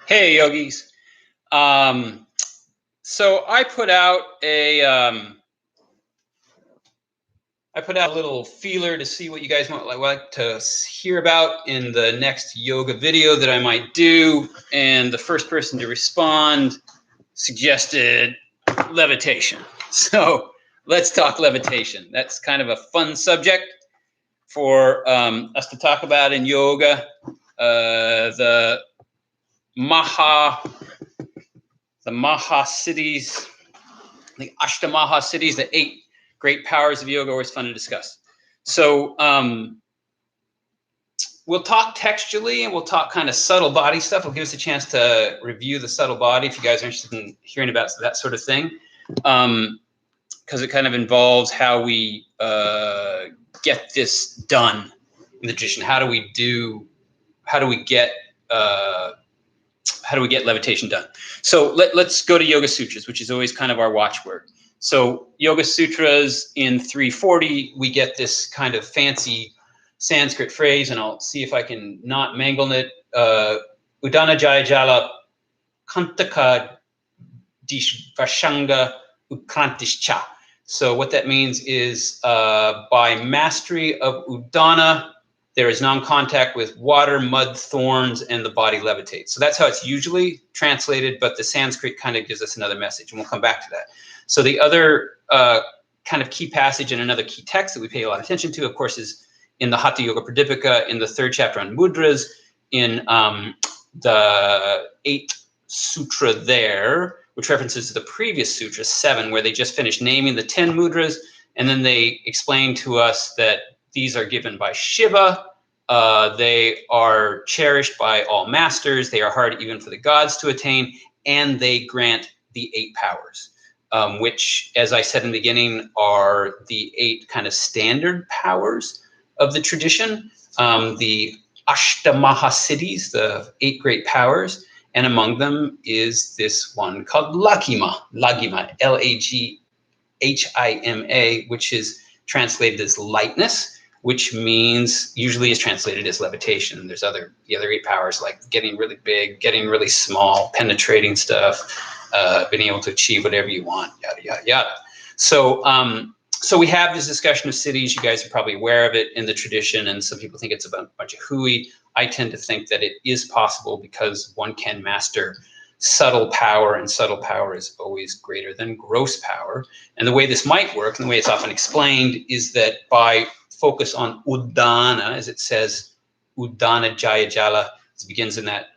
Hey, yogis. So I put out a little feeler to see what you guys might like to hear about in the next yoga video that I might do. And the first person to respond suggested levitation. So let's talk levitation. That's kind of a fun subject for us to talk about in yoga. The Maha cities, the Ashtamaha cities, the 8 great powers of yoga, always fun to discuss. So we'll talk textually and we'll talk kind of subtle body stuff. It'll give us a chance to review the subtle body if you guys are interested in hearing about that sort of thing. Because it kind of involves how we get this done in the tradition. How do we get levitation done? So let's go to Yoga Sutras, which is always kind of our watchword. So Yoga Sutras in 340, we get this kind of fancy Sanskrit phrase, and I'll see if I can not mangle it. Udana Jaya Jala Kantaka Dishvashanga Ukrantishcha. So what that means is by mastery of Udana, there is non-contact with water, mud, thorns, and the body levitates. So that's how it's usually translated, but the Sanskrit kind of gives us another message, and we'll come back to that. So the other kind of key passage and another key text that we pay a lot of attention to, of course, is in the Hatha Yoga Pradipika, in the 3rd chapter on mudras, in the 8th sutra there, which references the previous sutra, 7, where they just finished naming the 10 mudras, and then they explain to us that these are given by Shiva. They are cherished by all masters. They are hard even for the gods to attain, and they grant the 8 powers, which, as I said in the beginning, are the 8 kind of standard powers of the tradition, the Ashtamaha cities, the 8 great powers, and among them is this one called Laghima, Laghima, which is translated as lightness, which means usually is translated as levitation. There's the other 8 powers, like getting really big, getting really small, penetrating stuff, being able to achieve whatever you want, yada, yada, yada. So we have this discussion of cities. You guys are probably aware of it in the tradition, and some people think it's a bunch of hooey. I tend to think that it is possible because one can master subtle power, and subtle power is always greater than gross power. And the way this might work, and the way it's often explained, is that by focus on Udana, as it says, Udana Jaya Jala, it begins in that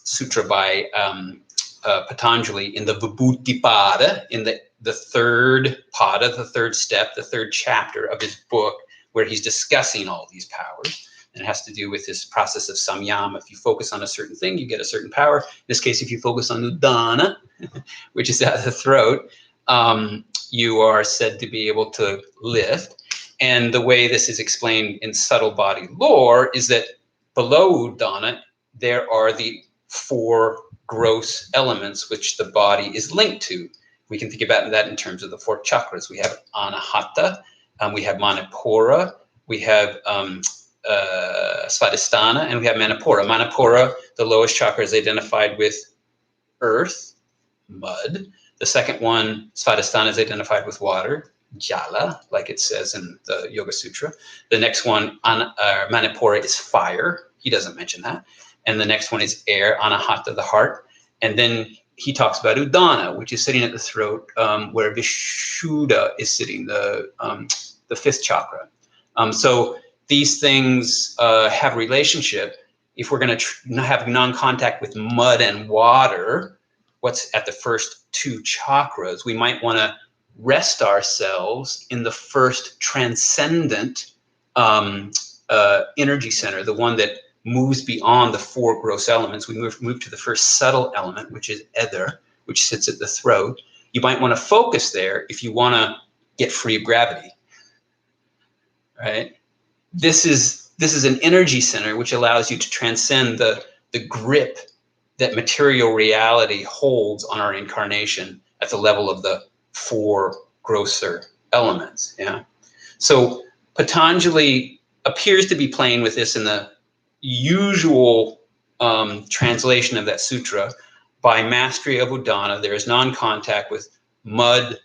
sutra by Patanjali in the Vibhuti Pada, in the 3rd pada, the 3rd step, the 3rd chapter of his book, where he's discussing all these powers. And it has to do with this process of samyama. If you focus on a certain thing, you get a certain power. In this case, if you focus on Udana, which is out of the throat, you are said to be able to lift. And the way this is explained in subtle body lore is that below Udana, there are the 4 gross elements which the body is linked to. We can think about that in terms of the 4 chakras. We have Anahata, we have Manipura, we have Svadhisthana, and we have Manipura. Manipura, the lowest chakra, is identified with earth, mud. The second one, Svadhisthana, is identified with water, Jala, like it says in the Yoga Sutra. The next one, Manipura, is fire. He doesn't mention that. And the next one is air, Anahata, the heart. And then he talks about Udana, which is sitting at the throat, where Vishuddha is sitting, the 5th chakra. So these things have relationship. If we're going to have non-contact with mud and water, what's at the first 2 chakras, we might want to rest ourselves in the first transcendent energy center, the one that moves beyond the 4 gross elements. We move to the first subtle element, which is ether, which sits at the throat. You might want to focus there if you want to get free of gravity, right? This is an energy center which allows you to transcend the grip that material reality holds on our incarnation at the level of the 4 grosser elements. Yeah. So Patanjali appears to be playing with this in the usual translation of that sutra, by mastery of Udana, there is non-contact with mud,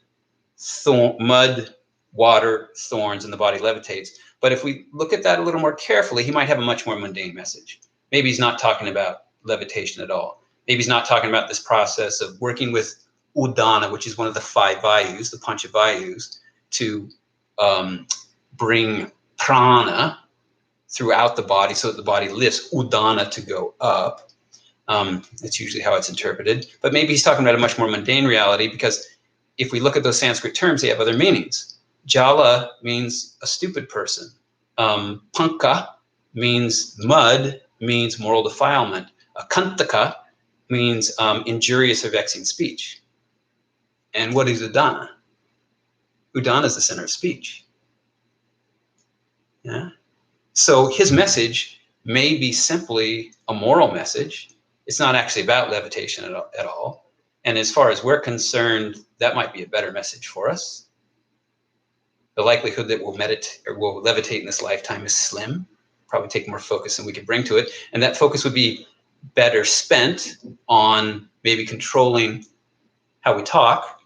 water, thorns, and the body levitates. But if we look at that a little more carefully, he might have a much more mundane message. Maybe he's not talking about levitation at all. Maybe he's not talking about this process of working with Udana, which is one of the 5 vayus, the Pancha Vayus, to bring prana throughout the body so that the body lifts Udana to go up. That's usually how it's interpreted. But maybe he's talking about a much more mundane reality, because if we look at those Sanskrit terms, they have other meanings. Jala means a stupid person. Panka means mud, means moral defilement. Akantaka means injurious or vexing speech. And what is Udana? Udana is the center of speech. Yeah. So his message may be simply a moral message. It's not actually about levitation at all. And as far as we're concerned, that might be a better message for us. The likelihood that we'll meditate or we'll levitate in this lifetime is slim. Probably take more focus than we could bring to it. And that focus would be better spent on maybe controlling how we talk,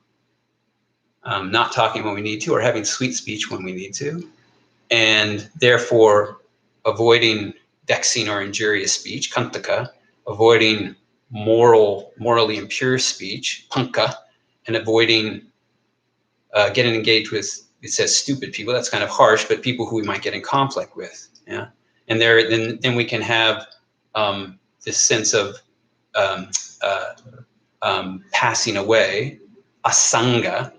not talking when we need to, or having sweet speech when we need to, and therefore avoiding vexing or injurious speech, kantaka, avoiding morally impure speech, panka, and avoiding getting engaged with, it says stupid people. That's kind of harsh, but people who we might get in conflict with. Yeah, and then we can have this sense of passing away, asanga,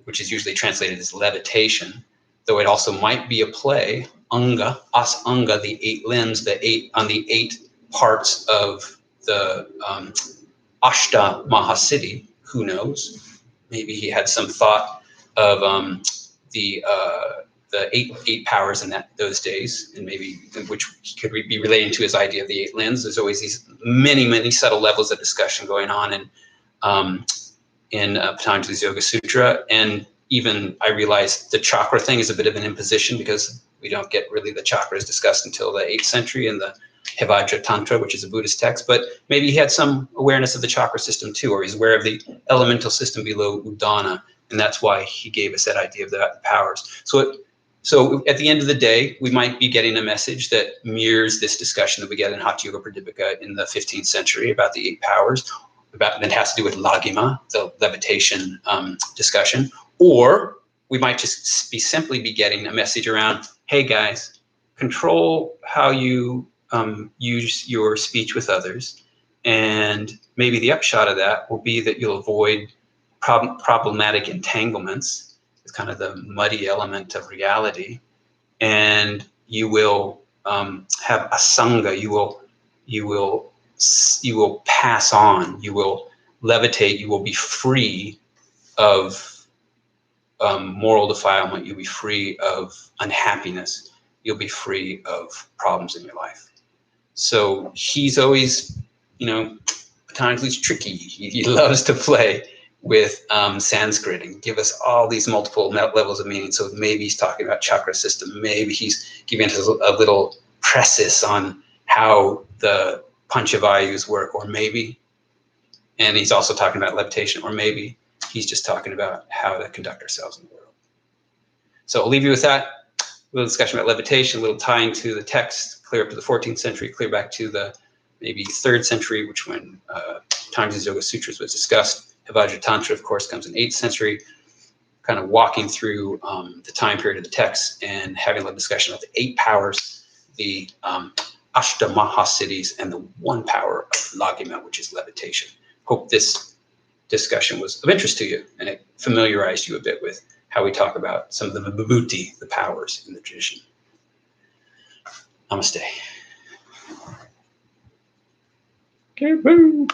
which is usually translated as levitation, though it also might be a play, anga, asanga, the 8 limbs, the 8 parts of the Ashta Mahasiddhi. Who knows? Maybe he had some thought of the 8 powers in those days, and maybe which could be relating to his idea of the 8 limbs. There's always these many subtle levels of discussion going on in Patanjali's Yoga Sutra. And even I realized the chakra thing is a bit of an imposition, because we don't get really the chakras discussed until the 8th century in the Hatha Tantra, which is a Buddhist text. But maybe he had some awareness of the chakra system too, or he's aware of the elemental system below Udana, and that's why he gave us that idea of the powers. So at the end of the day, we might be getting a message that mirrors this discussion that we get in Hatha Yoga Pradipika in the 15th century about the 8 powers, that has to do with lagima, the levitation discussion. Or we might just simply be getting a message around, hey guys, control how you use your speech with others. And maybe the upshot of that will be that you'll avoid problematic entanglements. It's kind of the muddy element of reality. And you will have asanga, you will pass on, you will levitate, you will be free of moral defilement, you'll be free of unhappiness, you'll be free of problems in your life. So he's always, Patanjali's tricky. He loves to play with Sanskrit and give us all these multiple levels of meaning. So maybe he's talking about chakra system. Maybe he's giving us a little precis on how the Panchavayus work, or maybe, and he's also talking about levitation, or maybe he's just talking about how to conduct ourselves in the world. So I'll leave you with that. A little discussion about levitation, a little tying to the text, clear up to the 14th century, clear back to the maybe 3rd century, which when Patanjali's Yoga Sutras was discussed. Hatha Tantra, of course, comes in 8th century, kind of walking through the time period of the text and having a discussion about the 8 powers, the Ashta Mahasiddhis, and the 1 power of Lagima, which is levitation. Hope this discussion was of interest to you, and it familiarized you a bit with how we talk about some of the vibhuti, the powers in the tradition. Namaste. Okay, boom.